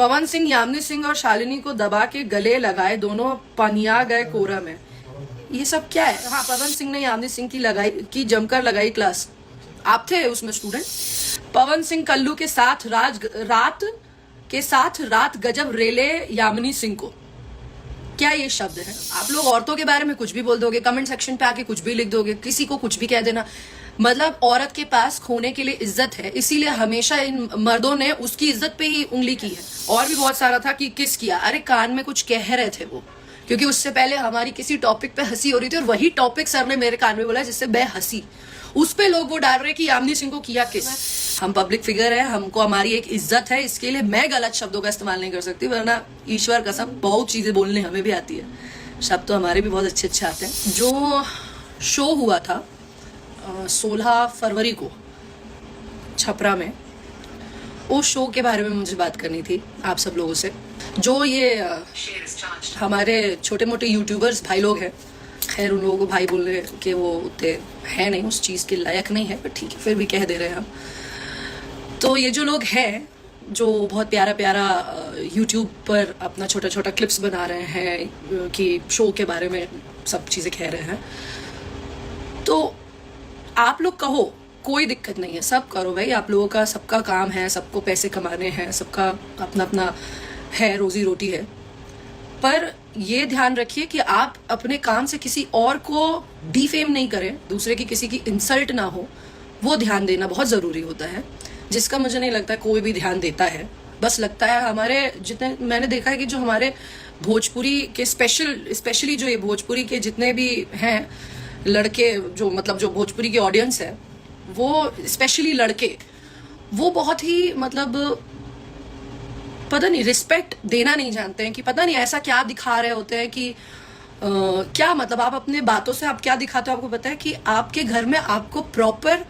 पवन सिंह यामिनी सिंह और शालिनी को दबा के गले लगाए, दोनों पनिया गए कोरा में। ये सब क्या है? हाँ, पवन सिंह ने यामिनी सिंह की जमकर लगाई क्लास। आप थे उसमें स्टूडेंट। पवन सिंह कल्लू के साथ रात गजब रेले यामिनी सिंह को। क्या ये शब्द है? आप लोग औरतों के बारे में कुछ भी बोल दोगे, कमेंट सेक्शन पे आके कुछ भी लिख दोगे, किसी को कुछ भी कह देना। मतलब औरत के पास खोने के लिए इज्जत है, इसीलिए हमेशा इन मर्दों ने उसकी इज्जत पे ही उंगली की है। और भी बहुत सारा था कि किस किया। अरे कान में कुछ कह रहे थे वो, क्योंकि उससे पहले हमारी किसी टॉपिक पे हंसी हो रही थी और वही टॉपिक सर ने मेरे कान में बोला जिससे मैं हंसी। उस पे लोग वो डाल रहे कि यामिनी सिंह को किया किस। हम पब्लिक फिगर है, हमको हमारी एक इज्जत है, इसके लिए मैं गलत शब्दों का इस्तेमाल नहीं कर सकती, वरना ईश्वर कसम बहुत चीजें बोलने हमें भी आती है। शब्द तो हमारे भी बहुत अच्छे अच्छे आते हैं। जो शो हुआ था 16 फरवरी को छपरा में, उस शो के बारे में मुझे बात करनी थी आप सब लोगों से। जो ये हमारे छोटे मोटे यूट्यूबर्स भाई लोग हैं, खैर उन लोगों को भाई बोलने के वो उतने है नहीं, उस चीज़ के लायक नहीं है, पर ठीक है फिर भी कह दे रहे हैं हम। तो ये जो लोग हैं जो बहुत प्यारा प्यारा यूट्यूब पर अपना छोटा छोटा क्लिप्स बना रहे हैं कि शो के बारे में सब चीज़ें कह रहे हैं, तो आप लोग कहो कोई दिक्कत नहीं है, सब करो भाई, आप लोगों का सबका काम है, सबको पैसे कमाने हैं, सबका अपना अपना है, रोजी रोटी है। पर ये ध्यान रखिए कि आप अपने काम से किसी और को डिफेम नहीं करें, दूसरे की किसी की इंसल्ट ना हो, वो ध्यान देना बहुत ज़रूरी होता है, जिसका मुझे नहीं लगता कोई भी ध्यान देता है। बस लगता है हमारे जितने मैंने देखा है कि जो हमारे भोजपुरी के स्पेशली जो ये भोजपुरी के जितने भी हैं लड़के, जो मतलब जो भोजपुरी की ऑडियंस है, वो स्पेशली लड़के, वो बहुत ही मतलब पता नहीं रिस्पेक्ट देना नहीं जानते हैं कि पता नहीं ऐसा क्या दिखा रहे होते हैं कि क्या मतलब आप अपने बातों से आप क्या दिखाते हो। आपको पता है कि आपके घर में आपको प्रॉपर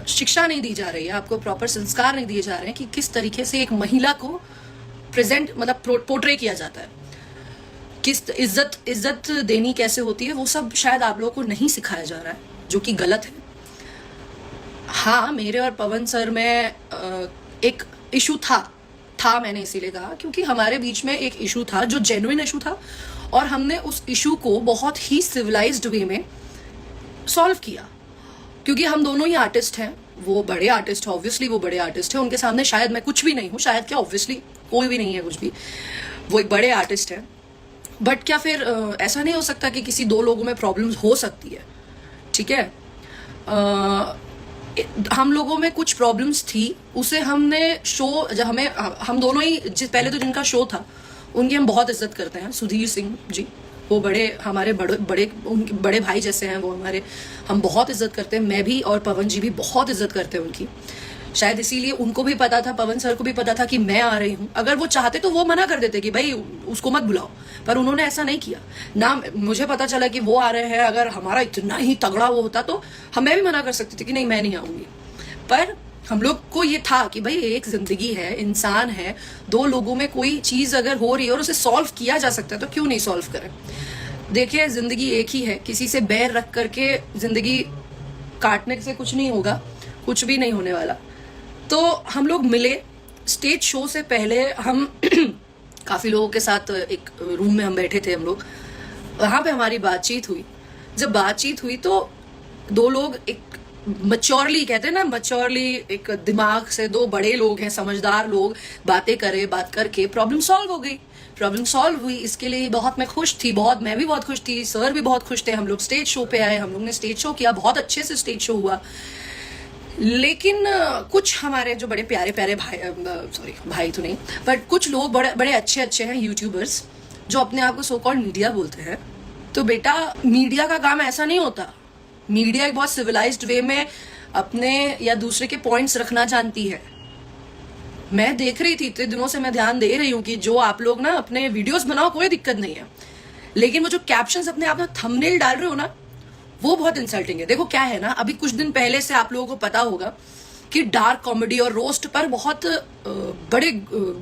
शिक्षा नहीं दी जा रही है, आपको प्रॉपर संस्कार नहीं दिए जा रहे हैं कि किस तरीके से एक महिला को प्रेजेंट मतलब पोर्ट्रे किया जाता है, किस इज्जत देनी कैसे होती है, वो सब शायद आप लोगों को नहीं सिखाया जा रहा है, जो कि गलत है। हाँ, मेरे और पवन सर में एक इशू था मैंने इसीलिए कहा क्योंकि हमारे बीच में एक इशू था जो जेन्युइन इशू था, और हमने उस इशू को बहुत ही सिविलाइज्ड वे में सॉल्व किया, क्योंकि हम दोनों ही आर्टिस्ट हैं। वो बड़े आर्टिस्ट है, ऑब्वियसली वो बड़े आर्टिस्ट है, उनके सामने शायद मैं कुछ भी नहीं हूँ, शायद क्या ऑब्वियसली कोई भी नहीं है कुछ भी, वो एक बड़े आर्टिस्ट है। बट क्या फिर ऐसा नहीं हो सकता कि किसी दो लोगों में प्रॉब्लम्स हो सकती है? ठीक है, हम लोगों में कुछ प्रॉब्लम्स थी, उसे हमने शो जब हम दोनों ही पहले तो जिनका शो था उनकी हम बहुत इज्जत करते हैं, सुधीर सिंह जी, वो हमारे बड़े भाई जैसे हैं वो हमारे, हम बहुत इज्जत करते हैं। मैं भी और पवन जी भी बहुत इज्जत करते हैं उनकी, शायद इसीलिए उनको भी पता था, पवन सर को भी पता था कि मैं आ रही हूँ। अगर वो चाहते तो वो मना कर देते कि भाई उसको मत बुलाओ, पर उन्होंने ऐसा नहीं किया ना। मुझे पता चला कि वो आ रहे हैं, अगर हमारा इतना ही तगड़ा वो होता तो मैं भी मना कर सकती थी कि नहीं मैं नहीं आऊंगी। पर हम लोग को ये था कि भाई एक जिंदगी है, इंसान है, दो लोगों में कोई चीज अगर हो रही है और उसे सॉल्व किया जा सकता है तो क्यों नहीं सॉल्व करें। देखिए जिंदगी एक ही है, किसी से बैर रख करके जिंदगी काटने से कुछ नहीं होगा, कुछ भी नहीं होने वाला। तो हम लोग मिले स्टेज शो से पहले, हम काफी लोगों के साथ एक रूम में हम बैठे थे, हम लोग वहां पे हमारी बातचीत हुई। जब बातचीत हुई तो दो लोग एक मैच्योरली कहते हैं ना, मैच्योरली एक दिमाग से दो बड़े लोग हैं, समझदार लोग, बातें करे, बात करके प्रॉब्लम सॉल्व हो गई, प्रॉब्लम सॉल्व हुई। इसके लिए बहुत मैं खुश थी, मैं भी बहुत खुश थी, सर भी बहुत खुश थे। हम लोग स्टेज शो पे आए, हम लोग ने स्टेज शो किया, बहुत अच्छे से स्टेज शो हुआ। लेकिन कुछ हमारे जो बड़े प्यारे प्यारे भाई तो नहीं, बट कुछ लोग बड़े अच्छे हैं यूट्यूबर्स, जो अपने आप को सो कॉल्ड मीडिया बोलते हैं। तो बेटा मीडिया का काम ऐसा नहीं होता। मीडिया एक बहुत सिविलाइज्ड वे में अपने या दूसरे के पॉइंट्स रखना जानती है। मैं देख रही थी, इतने दिनों से मैं ध्यान दे रही हूँ कि जो आप लोग ना अपने वीडियोस बनाओ, कोई दिक्कत नहीं है, लेकिन वो जो कैप्शंस अपने आप में थंबनेल डाल रहे हो ना, वो बहुत इंसल्टिंग है। देखो क्या है ना, अभी कुछ दिन पहले से आप लोगों को पता होगा कि डार्क कॉमेडी और रोस्ट पर बहुत बड़े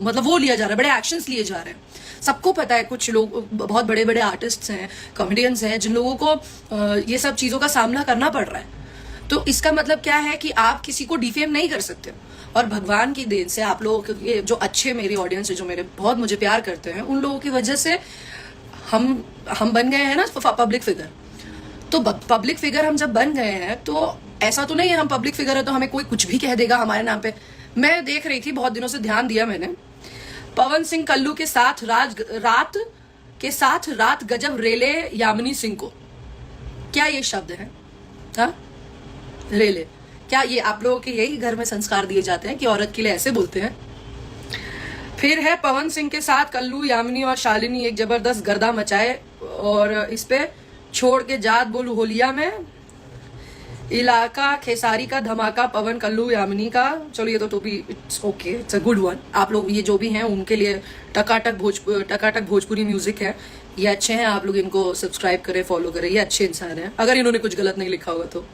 मतलब वो लिया जा रहा है, बड़े एक्शंस लिए जा रहे हैं। सबको पता है, कुछ लोग बहुत बड़े बड़े आर्टिस्ट्स हैं, कॉमेडियंस हैं, जिन लोगों को ये सब चीज़ों का सामना करना पड़ रहा है। तो इसका मतलब क्या है कि आप किसी को डिफेम नहीं कर सकते। और भगवान की देन से आप लोगों के जो अच्छे मेरी ऑडियंस है, जो मेरे बहुत मुझे प्यार करते हैं, उन लोगों की वजह से हम बन गए हैं ना पब्लिक फिगर। तो पब्लिक फिगर हम जब बन गए हैं तो ऐसा तो नहीं है हम पब्लिक फिगर है तो हमें कोई कुछ भी कह देगा हमारे नाम पे। मैं देख रही थी, बहुत दिनों से ध्यान दिया मैंने, पवन सिंह कल्लू के साथ रात गजब रेले यामिनी सिंह को। क्या ये शब्द है? हाँ, रेले। क्या ये आप लोगों के यही घर में संस्कार दिए जाते हैं कि औरत के लिए ऐसे बोलते हैं? फिर है पवन सिंह के साथ कल्लू, यामिनी और शालिनी एक जबरदस्त गर्दा मचाए और इस पे छोड़ के जात बोलू होलिया में इलाका खेसारी का धमाका पवन कल्लू यामिनी का। चलो ये तो भी it's okay, it's a good one. आप लोग ये जो भी हैं उनके लिए टकाटक भोजपुरी म्यूजिक है, ये अच्छे हैं, आप लोग इनको सब्सक्राइब करें, फॉलो करें, ये अच्छे इंसान हैं अगर इन्होंने कुछ गलत नहीं लिखा होगा तो।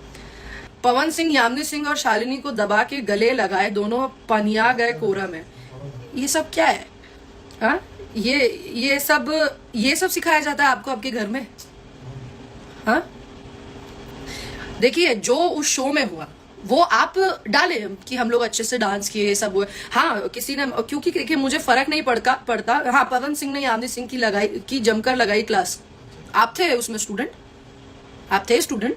पवन सिंह यामिनी सिंह और शालिनी को दबा के गले लगाए, दोनों पनिया गए कोरा में। ये सब क्या है? हाँ, ये सब सिखाया जाता है आपको आपके घर में? हाँ, देखिए जो उस शो में हुआ वो आप डाले कि हम लोग अच्छे से डांस किए, ये सब हुए। हाँ, किसी ने, क्योंकि देखिए मुझे फर्क नहीं पड़ता। हाँ, पवन सिंह ने यामिनी सिंह की जमकर लगाई क्लास। आप थे उसमें स्टूडेंट,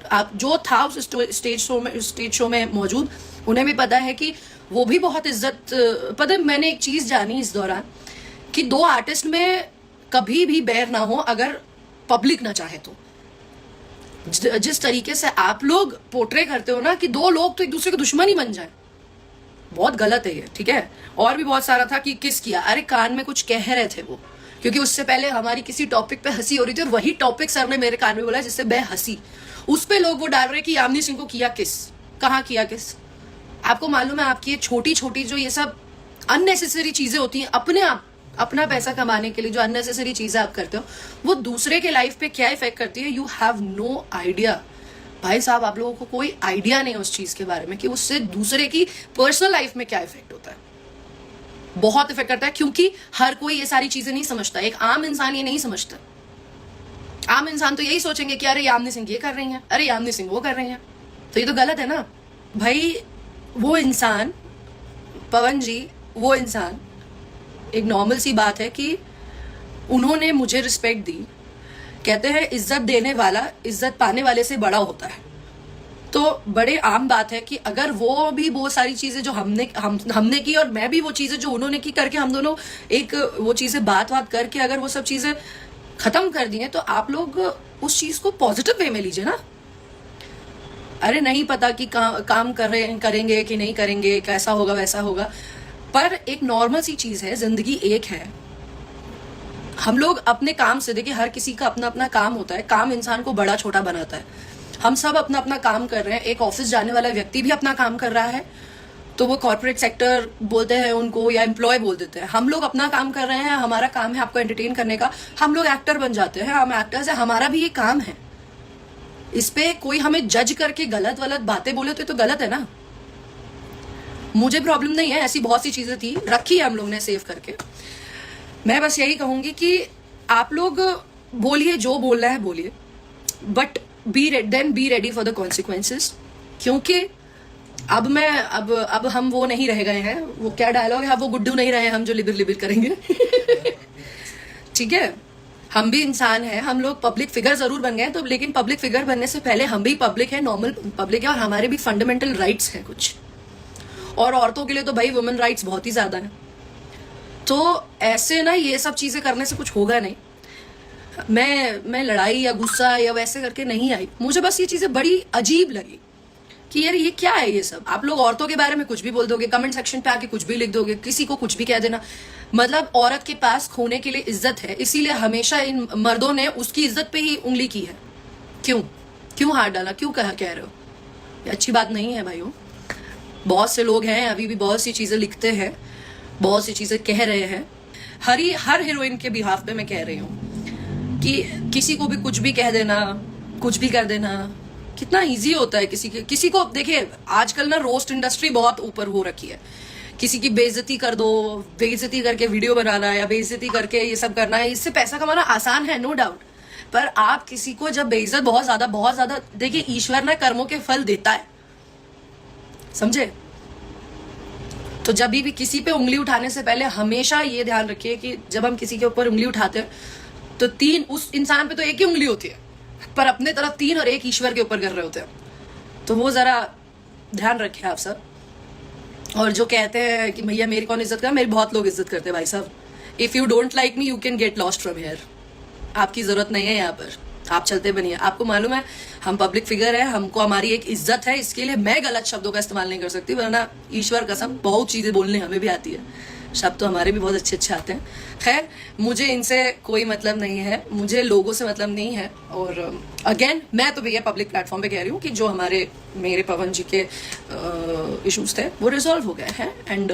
आप जो था उस स्टेज शो में मौजूद, उन्हें भी पता है कि वो भी बहुत इज्जत। पता है, मैंने एक चीज जानी इस दौरान कि दो आर्टिस्ट में कभी भी बैर ना हो अगर पब्लिक ना चाहे तो। जिस तरीके से आप लोग पोर्ट्रे करते हो ना कि दो लोग तो एक दूसरे के दुश्मन ही बन जाए, बहुत गलत है ये, ठीक है। और भी बहुत सारा था कि किस किया, अरे कान में कुछ कह रहे थे वो, क्योंकि उससे पहले हमारी किसी टॉपिक पे हंसी हो रही थी और वही टॉपिक सर ने मेरे कान में बोला जिससे मैं हंसी, उस पे लोग वो डाल रहे कि यामिनी सिंह को किया किस, कहाँ किया किस। आपको मालूम है आपकी ये छोटी छोटी जो ये सब अननेसेसरी चीजें होती हैं, अपना पैसा कमाने के लिए जो अननेसेसरी चीजें आप करते हो, वो दूसरे के लाइफ पे क्या इफेक्ट करती है, यू हैव नो आइडिया। भाई साहब, आप लोगों को कोई आइडिया नहीं उस चीज के बारे में कि उससे दूसरे की पर्सनल लाइफ में क्या इफेक्ट होता है। बहुत इफेक्ट करता है, क्योंकि हर कोई ये सारी चीजें नहीं समझता। एक आम इंसान ये नहीं समझता। आम इंसान तो यही सोचेंगे कि अरे यामिनी सिंह ये कर रही हैं, अरे यामिनी सिंह वो कर रही हैं, तो ये तो गलत है ना भाई। वो इंसान, पवन जी, वो इंसान, एक नॉर्मल सी बात है कि उन्होंने मुझे रिस्पेक्ट दी। कहते हैं इज्जत देने वाला इज्जत पाने वाले से बड़ा होता है। तो बड़े आम बात है कि अगर वो भी वो सारी चीजें जो हमने की और मैं भी वो चीजें जो उन्होंने की करके, हम दोनों एक वो चीजें बात करके अगर वो सब चीजें खत्म कर दी हैं, तो आप लोग उस चीज को पॉजिटिव वे में लीजिए ना। अरे नहीं पता कि काम करेंगे कि नहीं करेंगे, कैसा होगा वैसा होगा, पर एक नॉर्मल सी चीज है, जिंदगी एक है। हम लोग अपने काम से, देखिए हर किसी का अपना अपना काम होता है, काम इंसान को बड़ा छोटा बनाता है। हम सब अपना अपना काम कर रहे हैं। एक ऑफिस जाने वाला व्यक्ति भी अपना काम कर रहा है, तो वो कॉर्पोरेट सेक्टर बोलते हैं उनको या एम्प्लॉय बोल देते हैं। हम लोग अपना काम कर रहे हैं, हमारा काम है आपको एंटरटेन करने का। हम लोग एक्टर बन जाते हैं, हम एक्टर्स हैं, हमारा भी ये काम है। इस पे कोई हमें जज करके गलत बातें बोले तो गलत है ना। मुझे प्रॉब्लम नहीं है, ऐसी बहुत सी चीजें थी, रखी है हम लोग ने सेव करके। मैं बस यही कहूंगी कि आप लोग बोलिए, जो बोलना है बोलिए, but be ready for the consequences. क्योंकि अब हम वो नहीं रह गए हैं, वो क्या डायलॉग है, अब वो गुड्डू नहीं रहे हम जो लिबिर लिबिर करेंगे। ठीक है, हम भी इंसान हैं, हम लोग पब्लिक फिगर जरूर बन गए तो, लेकिन पब्लिक फिगर बनने से पहले हम भी पब्लिक है, नॉर्मल पब्लिक है, और हमारे भी फंडामेंटल राइट्स हैं कुछ। और औरतों के लिए तो भाई वुमेन राइट्स बहुत ही ज्यादा है। तो ऐसे ना ये सब चीजें करने से कुछ होगा नहीं। मैं लड़ाई या गुस्सा या वैसे करके नहीं आई, मुझे बस ये चीजें बड़ी अजीब लगी कि यार ये क्या है ये सब। आप लोग औरतों के बारे में कुछ भी बोल दोगे, कमेंट सेक्शन पे आके कुछ भी लिख दोगे, किसी को कुछ भी कह देना। मतलब औरत के पास खोने के लिए इज्जत है, इसीलिए हमेशा इन मर्दों ने उसकी इज्जत पे ही उंगली की है। क्यों हाथ डाला, क्यों कह रहे हो? ये अच्छी बात नहीं है भाइयों। बहुत से लोग हैं अभी भी बहुत सी चीजें लिखते हैं, बहुत सी चीजें कह रहे हैं। हर हीरोइन के बिहाफ पे मैं कह रही हूँ कि किसी को भी कुछ भी कह देना, कुछ भी कर देना कितना इजी होता है। किसी को देखिए, आजकल ना रोस्ट इंडस्ट्री बहुत ऊपर हो रखी है। किसी की बेइज्जती कर दो, बेइज्जती करके वीडियो बनाना या बेइज्जती करके ये सब करना है, इससे पैसा कमाना आसान है, नो डाउट। पर आप किसी को जब बेइज्जत बहुत ज्यादा, देखिए ईश्वर ना कर्मों के फल देता है, समझे? तो जब भी किसी पे उंगली उठाने से पहले हमेशा ये ध्यान रखिए कि जब हम किसी के ऊपर उंगली उठाते हैं तो तीन, उस इंसान पे तो एक ही उंगली होती है, पर अपने तरफ तीन और एक ईश्वर के ऊपर कर रहे होते हैं। तो वो जरा ध्यान रखें आप सब। और जो कहते हैं कि भैया मेरी कौन इज्जत कर, मेरी बहुत लोग इज्जत करते हैं भाई साहब। If you don't like me you can get lost from here. आपकी जरूरत नहीं है यहाँ पर, आप चलते बनिए। आपको मालूम है हम पब्लिक फिगर है, हमको हमारी एक इज्जत है, इसके लिए मैं गलत शब्दों का इस्तेमाल नहीं कर सकती, वरना ईश्वर कसम बहुत चीजें बोलने हमें भी आती है, शब्द तो हमारे भी बहुत अच्छे अच्छे आते हैं। खैर, मुझे इनसे कोई मतलब नहीं है, मुझे लोगों से मतलब नहीं है। और अगेन मैं तो भैया पब्लिक प्लेटफॉर्म पे कह रही हूँ कि जो मेरे पवन जी के इश्यूज थे वो रिजॉल्व हो गए हैं and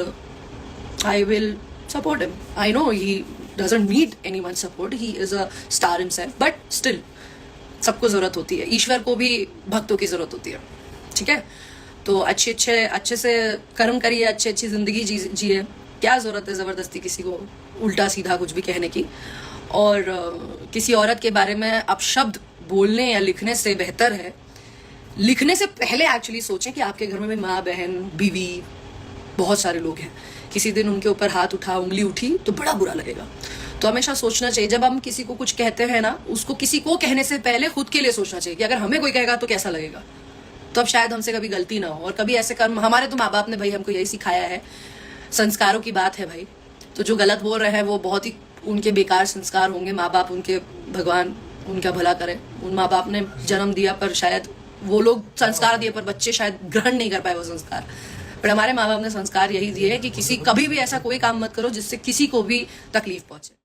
I will support him. I know he doesn't need anyone's support, he is a star himself, but still सबको जरूरत होती है, ईश्वर को भी भक्तों की जरूरत होती है, ठीक है? तो अच्छे से कर्म करिए, अच्छी जिंदगी जिए। क्या जरूरत है जबरदस्ती किसी को उल्टा सीधा कुछ भी कहने की? और किसी औरत के बारे में अपशब्द बोलने या लिखने से बेहतर है लिखने से पहले एक्चुअली सोचें कि आपके घर में भी माँ, बहन, बीवी, बहुत सारे लोग हैं। किसी दिन उनके ऊपर हाथ उठा, उंगली उठी तो बड़ा बुरा लगेगा। तो हमेशा सोचना चाहिए जब हम किसी को कुछ कहते हैं ना, उसको किसी को कहने से पहले खुद के लिए सोचना चाहिए कि अगर हमें कोई कहेगा तो कैसा लगेगा। तो अब शायद हमसे कभी गलती ना हो। और कभी ऐसे कर्म, हमारे तो माँ बाप ने भाई हमको यही सिखाया है, संस्कारों की बात है भाई। तो जो गलत बोल रहे हैं वो बहुत ही उनके बेकार संस्कार होंगे। माँ बाप उनके, भगवान उनका भला करे, उन माँ बाप ने जन्म दिया पर शायद वो लोग संस्कार दिए पर बच्चे शायद ग्रहण नहीं कर पाए वो संस्कार। पर हमारे माँ बाप ने संस्कार यही दिए है कि कभी भी ऐसा कोई काम मत करो जिससे किसी को भी तकलीफ पहुंचे।